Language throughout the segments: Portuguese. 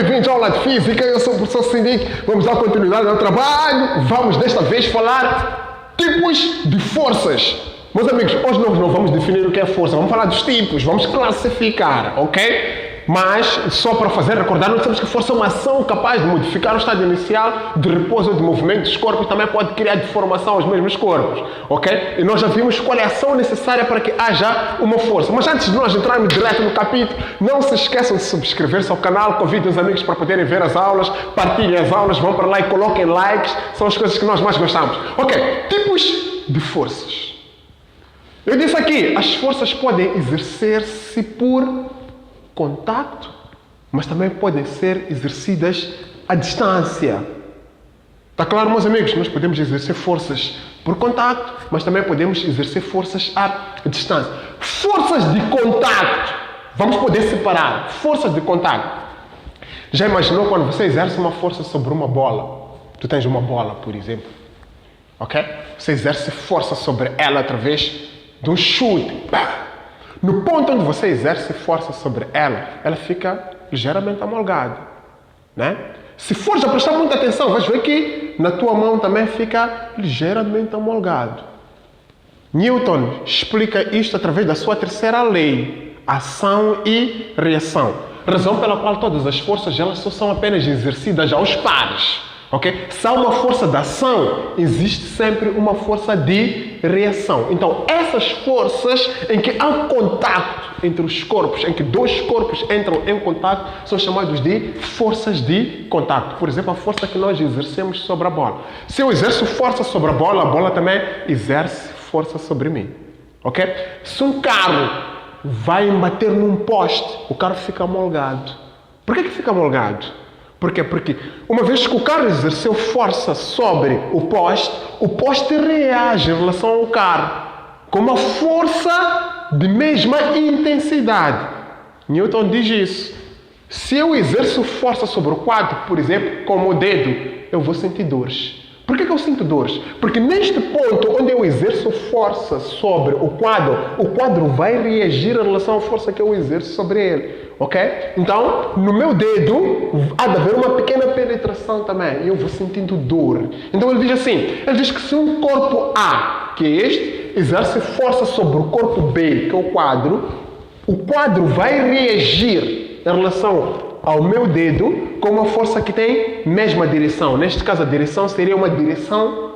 bem-vindos à aula de Física. Eu sou o professor Sindic. Vamos dar continuidade ao trabalho. Vamos desta vez falar tipos de forças. Meus amigos, hoje nós não vamos definir o que é força. Vamos falar dos tipos, vamos classificar, ok? Mas, só para fazer recordar, nós sabemos que força é uma ação capaz de modificar o estado inicial de repouso ou de movimento dos corpos, também pode criar deformação aos mesmos corpos, ok? E nós já vimos qual é a ação necessária para que haja uma força. Mas antes de nós entrarmos direto no capítulo, não se esqueçam de subscrever-se ao canal, convidem os amigos para poderem ver as aulas, partilhem as aulas, vão para lá e coloquem likes, são as coisas que nós mais gostamos. Ok, tipos de forças. Eu disse aqui, as forças podem exercer-se por contacto, mas também podem ser exercidas à distância. Está claro, meus amigos? Nós podemos exercer forças por contacto, mas também podemos exercer forças à distância. Forças de contacto. Vamos poder separar. Forças de contacto. Já imaginou quando você exerce uma força sobre uma bola? Tu tens uma bola, por exemplo. Ok? Você exerce força sobre ela através de um chute. No ponto onde você exerce força sobre ela, ela fica ligeiramente amolgada, né? Se for já prestar muita atenção, vais ver que na tua mão também fica ligeiramente amolgado. Newton explica isto através da sua terceira lei, ação e reação. Razão pela qual todas as forças elas só são apenas exercidas aos pares. Okay? Se há uma força de ação, existe sempre uma força de reação. Então, essas forças em que há contacto entre os corpos, em que dois corpos entram em contacto, são chamados de forças de contacto. Por exemplo, a força que nós exercemos sobre a bola. Se eu exerço força sobre a bola também exerce força sobre mim. Okay? Se um carro vai bater num poste, o carro fica amolgado. Por que fica amolgado? Por quê? Porque uma vez que o carro exerceu força sobre o poste reage em relação ao carro com uma força de mesma intensidade. Newton diz isso. Se eu exerço força sobre o quadro, por exemplo, com o dedo, eu vou sentir dores. Por que eu sinto dores? Porque neste ponto onde eu exerço força sobre o quadro vai reagir em relação à força que eu exerço sobre ele. Ok? Então, no meu dedo, há de haver uma pequena penetração também. E eu vou sentindo dor. Então, ele diz assim. Ele diz que se um corpo A, que é este, exerce força sobre o corpo B, que é o quadro vai reagir em relação ao meu dedo com uma força que tem mesma direção. Neste caso, a direção seria uma direção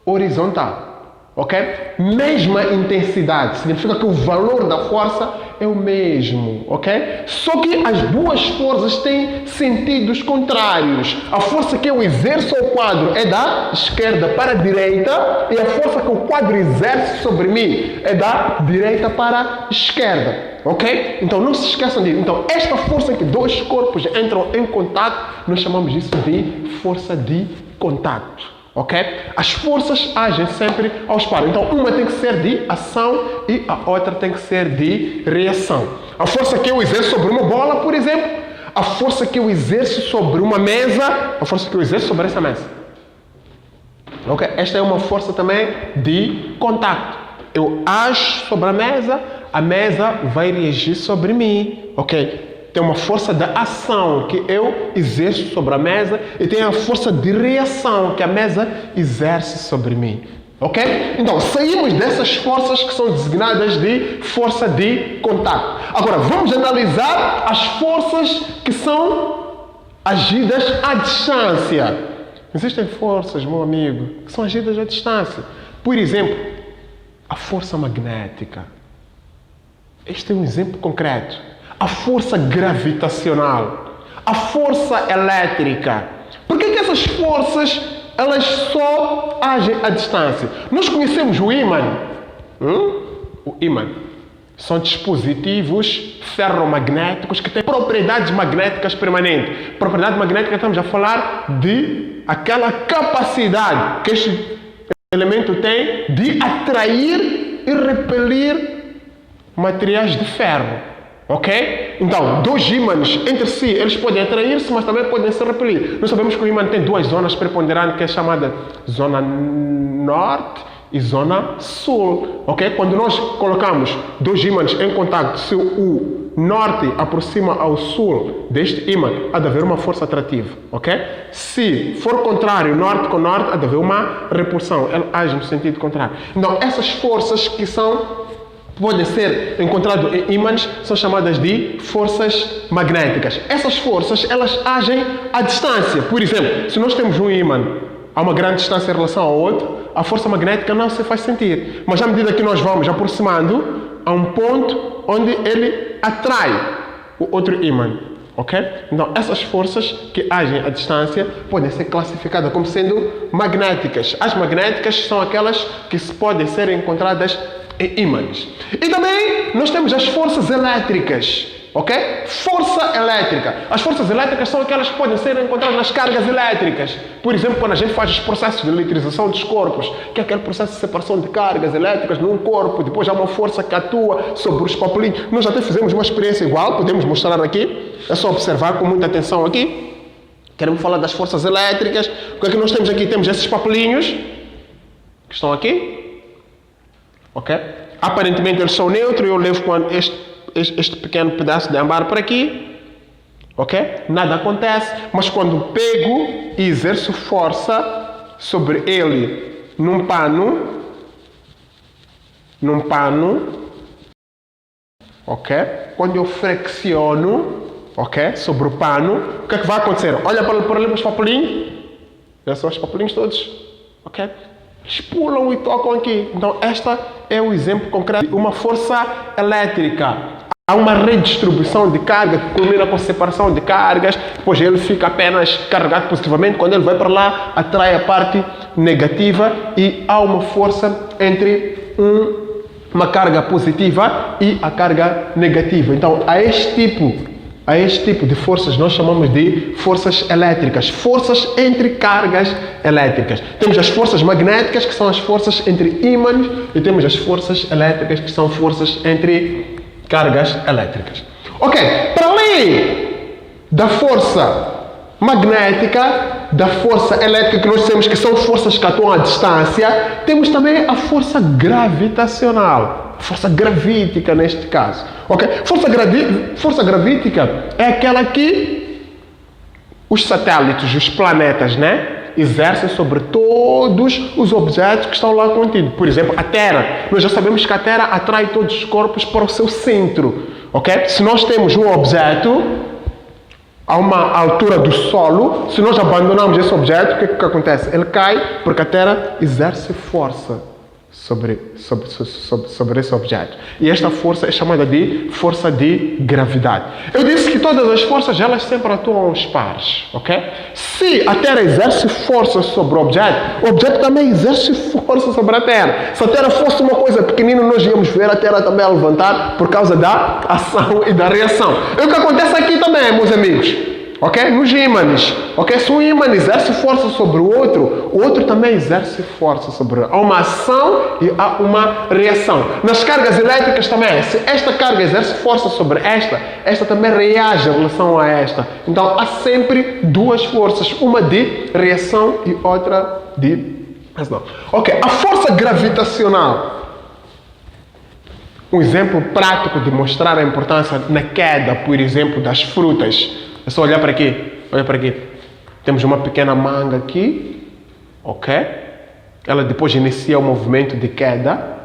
horizontal. Ok? Mesma intensidade. Significa que o valor da força é o mesmo. Ok? Só que as duas forças têm sentidos contrários. A força que eu exerço ao quadro é da esquerda para a direita e a força que o quadro exerce sobre mim é da direita para a esquerda. Ok? Então não se esqueçam disso. Então esta força em que dois corpos entram em contato, nós chamamos isso de força de contato. Ok? As forças agem sempre aos pares. Então, uma tem que ser de ação e a outra tem que ser de reação. A força que eu exerço sobre uma bola, por exemplo, a força que eu exerço sobre uma mesa, a força que eu exerço sobre essa mesa. Ok? Esta é uma força também de contacto. Eu ajo sobre a mesa vai reagir sobre mim. Ok? Tem uma força de ação que eu exerço sobre a mesa e tem a força de reação que a mesa exerce sobre mim. Ok? Então, saímos dessas forças que são designadas de força de contato. Agora, vamos analisar as forças que são agidas à distância. Existem forças, meu amigo, que são agidas à distância. Por exemplo, a força magnética. Este é um exemplo concreto. A força gravitacional, a força elétrica. Por que essas forças elas só agem à distância? Nós conhecemos o ímã. O ímã são dispositivos ferromagnéticos que têm propriedades magnéticas permanentes. Propriedade magnética, estamos a falar de aquela capacidade que este elemento tem de atrair e repelir materiais de ferro. Ok? Então, dois ímãs entre si, eles podem atrair-se, mas também podem se repelir. Nós sabemos que o ímã tem duas zonas preponderantes, que é chamada zona norte e zona sul, ok? Quando nós colocamos dois ímãs em contato, se o norte aproxima ao sul deste ímã, há de haver uma força atrativa, ok? Se for contrário, norte com norte, há de haver uma repulsão, ela age no sentido contrário. Então, essas forças que podem ser encontradas em ímãs são chamadas de forças magnéticas. Essas forças, elas agem à distância. Por exemplo, se nós temos um ímã a uma grande distância em relação ao outro, a força magnética não se faz sentir. Mas à medida que nós vamos aproximando, há um ponto onde ele atrai o outro ímã. Ok? Então, essas forças que agem à distância podem ser classificadas como sendo magnéticas. As magnéticas são aquelas que podem ser encontradas em ímãs. E também nós temos as forças elétricas. Ok? Força elétrica. As forças elétricas são aquelas que podem ser encontradas nas cargas elétricas. Por exemplo, quando a gente faz os processos de eletrização dos corpos, que é aquele processo de separação de cargas elétricas num corpo, depois há uma força que atua sobre os papelinhos. Nós até fizemos uma experiência igual, podemos mostrar aqui. É só observar com muita atenção aqui. Queremos falar das forças elétricas. O que é que nós temos aqui? Temos esses papelinhos que estão aqui. Ok? Aparentemente eles são neutros. Eu levo este pequeno pedaço de âmbar por aqui, ok? Nada acontece, mas quando pego e exerço força sobre ele num pano, ok? Quando eu flexiono, ok? Sobre o pano, o que é que vai acontecer? Olha para ali para os papelinhos, esses são os papelinhos todos, ok? Eles pulam e tocam aqui. Então, este é o exemplo concreto de uma força elétrica. Há uma redistribuição de carga que culmina com separação de cargas, depois ele fica apenas carregado positivamente. Quando ele vai para lá, atrai a parte negativa e há uma força entre uma carga positiva e a carga negativa. Então, a este tipo de forças nós chamamos de forças elétricas, forças entre cargas elétricas. Temos as forças magnéticas, que são as forças entre ímãs, e temos as forças elétricas, que são forças entre cargas elétricas. Ok, para além da força magnética, da força elétrica que nós temos, que são forças que atuam à distância, temos também a força gravitacional, a força gravítica neste caso. Ok, força gravítica é aquela que os satélites, os planetas, né, exercem sobre todos os objetos que estão lá contidos. Por exemplo, a Terra. Nós já sabemos que a Terra atrai todos os corpos para o seu centro. Ok? Se nós temos um objeto a uma altura do solo, se nós abandonarmos esse objeto, o que acontece? Ele cai porque a Terra exerce força sobre esse objeto. E esta força é chamada de força de gravidade. Eu disse que todas as forças, elas sempre atuam aos pares, ok? Se a Terra exerce força sobre o objeto também exerce força sobre a Terra. Se a Terra fosse uma coisa pequenina, nós íamos ver a Terra também a levantar por causa da ação e da reação. É o que acontece aqui também, meus amigos. Ok? Nos ímãs. Ok? Se um ímã exerce força sobre o outro também exerce força sobre o outro. Há uma ação e há uma reação. Nas cargas elétricas também. Se esta carga exerce força sobre esta também reage em relação a esta. Então há sempre duas forças. Uma de reação e outra de ação. Ok? A força gravitacional. Um exemplo prático de mostrar a importância na queda, por exemplo, das frutas. É só olhar para aqui. Olha para aqui. Temos uma pequena manga aqui. Ok? Ela depois inicia o movimento de queda.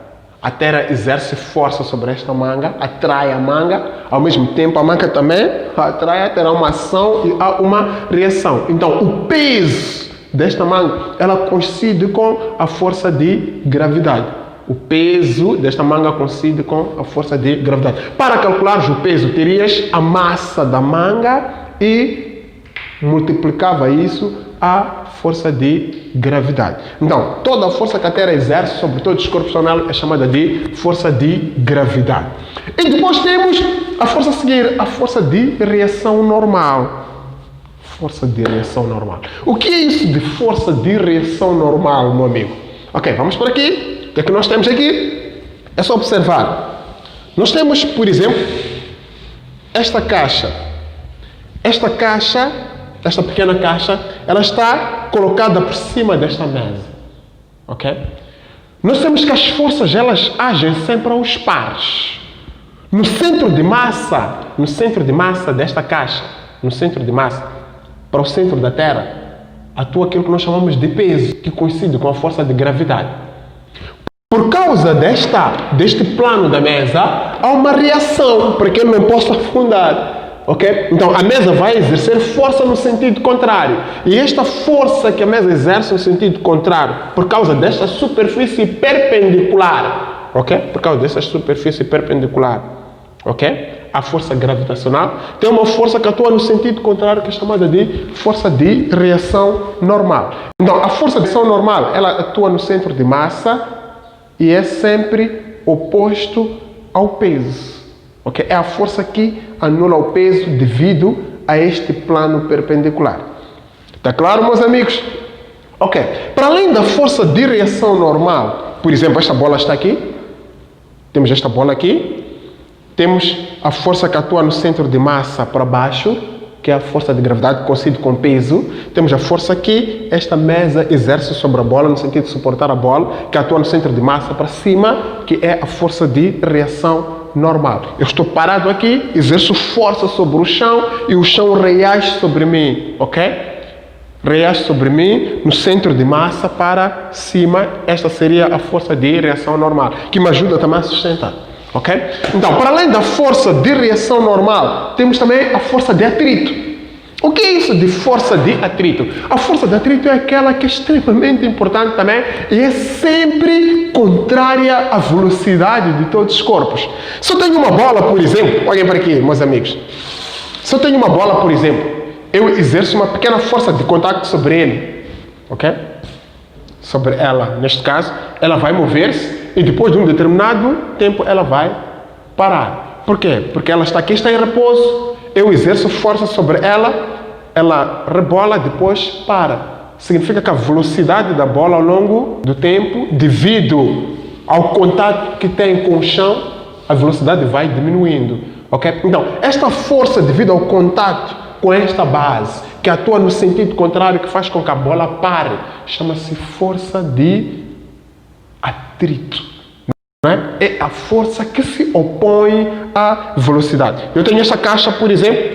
A Terra exerce força sobre esta manga. Atrai a manga. Ao mesmo tempo, a manga também atrai. Terá uma ação e há uma reação. Então, o peso desta manga, ela coincide com a força de gravidade. O peso desta manga coincide com a força de gravidade. Para calculares o peso, terias a massa da manga e multiplicava isso a força de gravidade. Então, toda a força que a Terra exerce sobre todos os corpos tonais é chamada de força de gravidade. E depois temos a força a seguir, a força de reação normal. Força de reação normal. O que é isso de força de reação normal, meu amigo? Ok, vamos por aqui. O que é que nós temos aqui? É só observar. Nós temos, por exemplo, esta caixa. Esta pequena caixa, ela está colocada por cima desta mesa. Ok? Nós temos que as forças, elas agem sempre aos pares. No centro de massa desta caixa, no centro de massa, para o centro da Terra, atua aquilo que nós chamamos de peso, que coincide com a força de gravidade. Por causa deste plano da mesa, há uma reação para que ele não possa afundar. Ok? Então, a mesa vai exercer força no sentido contrário. E esta força que a mesa exerce no sentido contrário, por causa desta superfície perpendicular, ok? Por causa dessa superfície perpendicular, ok? A força gravitacional tem uma força que atua no sentido contrário, que é chamada de força de reação normal. Então, a força de reação normal, ela atua no centro de massa e é sempre oposto ao peso. Okay? É a força que anula o peso devido a este plano perpendicular. Está claro, meus amigos? Ok. Para além da força de reação normal, por exemplo, esta bola está aqui. Temos esta bola aqui. Temos a força que atua no centro de massa para baixo, que é a força de gravidade que coincide com peso. Temos a força que esta mesa exerce sobre a bola, no sentido de suportar a bola, que atua no centro de massa para cima, que é a força de reação normal. Eu estou parado aqui, exerço força sobre o chão e o chão reage sobre mim, ok? Reage sobre mim no centro de massa para cima. Esta seria a força de reação normal, que me ajuda também a sustentar. Ok? Então, para além da força de reação normal, temos também a força de atrito. O que é isso de força de atrito? A força de atrito é aquela que é extremamente importante também e é sempre contrária à velocidade de todos os corpos. Se eu tenho uma bola, por exemplo, olhem para aqui, meus amigos. Se eu tenho uma bola, por exemplo, eu exerço uma pequena força de contato sobre ele. Ok? Sobre ela, neste caso, ela vai mover-se e depois de um determinado tempo ela vai parar. Por quê? Porque ela está aqui, está em repouso, eu exerço força sobre ela, ela rebola, depois para. Significa que a velocidade da bola ao longo do tempo, devido ao contato que tem com o chão, a velocidade vai diminuindo. Ok? Então, esta força devido ao contato com esta base, que atua no sentido contrário, que faz com que a bola pare, chama-se força de atrito. Não é? É a força que se opõe à velocidade. Eu tenho esta caixa, por exemplo,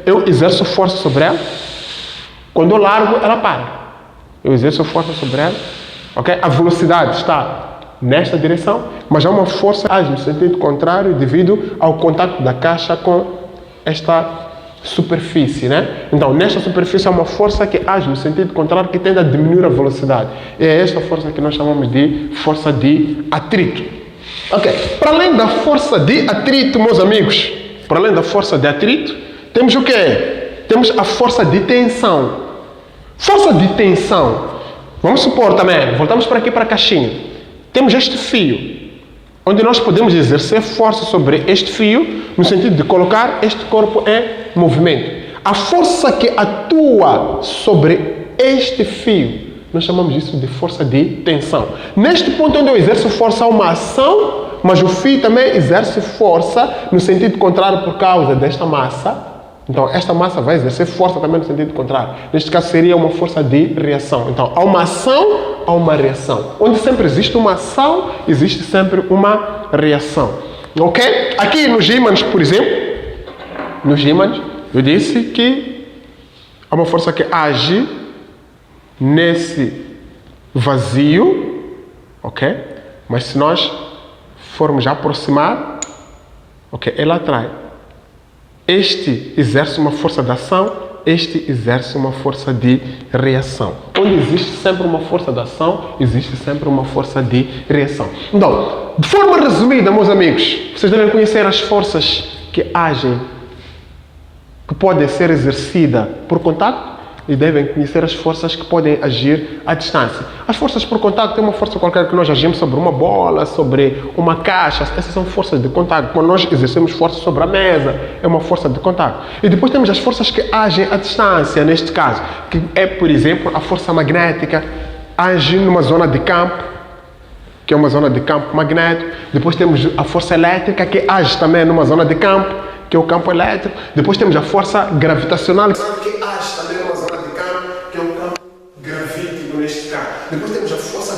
eu exerço força sobre ela. Quando eu largo, ela para. Eu exerço força sobre ela. Okay? A velocidade está nesta direção, mas há uma força que age no sentido contrário devido ao contato da caixa com esta superfície, né? Então, nesta superfície há uma força que age no sentido contrário, que tende a diminuir a velocidade. E é esta força que nós chamamos de força de atrito. Ok. Para além da força de atrito, meus amigos, para além da força de atrito, temos o quê? Temos a força de tensão. Força de tensão. Vamos supor também, voltamos para aqui para a caixinha. Temos este fio, onde nós podemos exercer força sobre este fio, no sentido de colocar este corpo em movimento. A força que atua sobre este fio, nós chamamos isso de força de tensão. Neste ponto onde eu exerço força, há uma ação, mas o fio também exerce força no sentido contrário por causa desta massa. Então, esta massa vai exercer força também no sentido contrário. Neste caso, seria uma força de reação. Então, há uma ação, há uma reação. Onde sempre existe uma ação, existe sempre uma reação. Ok? Aqui nos ímãs, por exemplo, nos ímãs, eu disse que há uma força que age nesse vazio, ok? Mas se nós formos aproximar, ok, ela atrai. Este exerce uma força de ação, este exerce uma força de reação. Onde existe sempre uma força de ação, existe sempre uma força de reação. Então, de forma resumida, meus amigos, vocês devem conhecer as forças que agem, que podem ser exercidas por contato, e devem conhecer as forças que podem agir à distância. As forças por contato, tem uma força qualquer que nós agimos sobre uma bola, sobre uma caixa, essas são forças de contato. Quando nós exercemos força sobre a mesa, é uma força de contato. E depois temos as forças que agem à distância, neste caso, que é, por exemplo, a força magnética, age numa zona de campo, que é uma zona de campo magnético. Depois temos a força elétrica, que age também numa zona de campo, que é o campo elétrico. Depois temos a força gravitacional, que age também numa zona de campo, que é o campo gravítico neste caso. Depois temos a força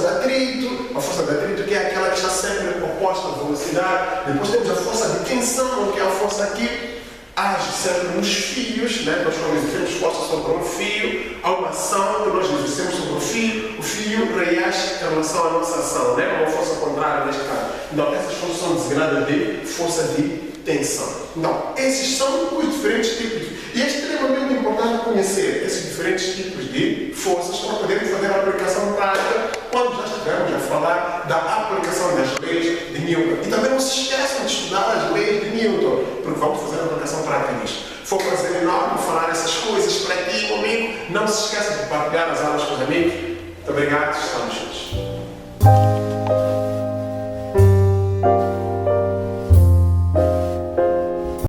oposta à velocidade. Depois temos a força de tensão, que é a força que age sempre nos fios, né? Nós quando exercemos força sobre um fio, há uma ação que nós exercemos sobre o fio reage em relação à nossa ação, né? Uma força contrária neste caso. Então, essas forças são designadas de força de tensão. Então, esses são os diferentes tipos. E é extremamente importante conhecer esses diferentes tipos de forças para podermos fazer a aplicação prática quando já estivermos a falar da aplicação das leis de Newton. E também não se esqueçam de estudar as leis de Newton, porque vamos fazer a aplicação prática disto. Foi um prazer enorme falar essas coisas para ti, comigo. Não se esqueça de partilhar as aulas com os amigos. Muito obrigado, estamos juntos.